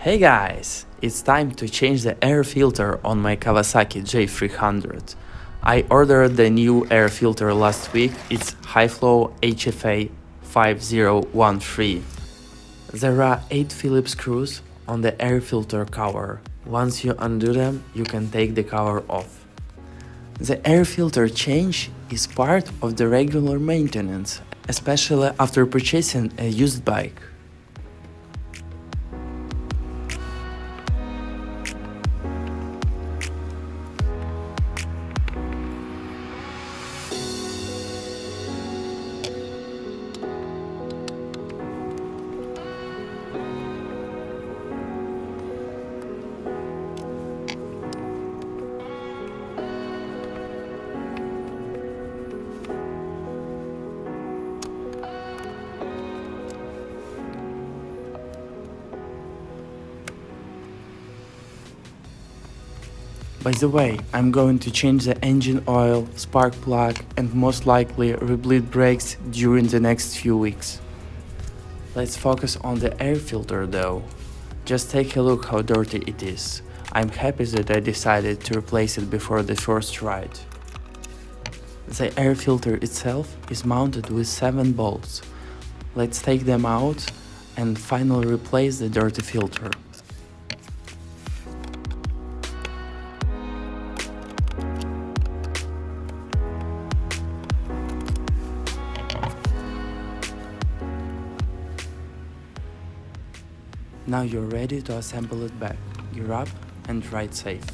Hey guys, it's time to change the air filter on my Kawasaki J300. I ordered the new air filter last week, it's HiFlo HFA5013. There are 8 Phillips screws on the air filter cover. Once you undo them, you can take the cover off. The air filter change is part of the regular maintenance, especially after purchasing a used bike. By the way, I'm going to change the engine oil, spark plug and most likely rebleed brakes during the next few weeks. Let's focus on the air filter though. Just take a look how dirty it is. I'm happy that I decided to replace it before the first ride. The air filter itself is mounted with 7 bolts. Let's take them out and finally replace the dirty filter. Now you're ready to assemble it back. Gear up and ride safe.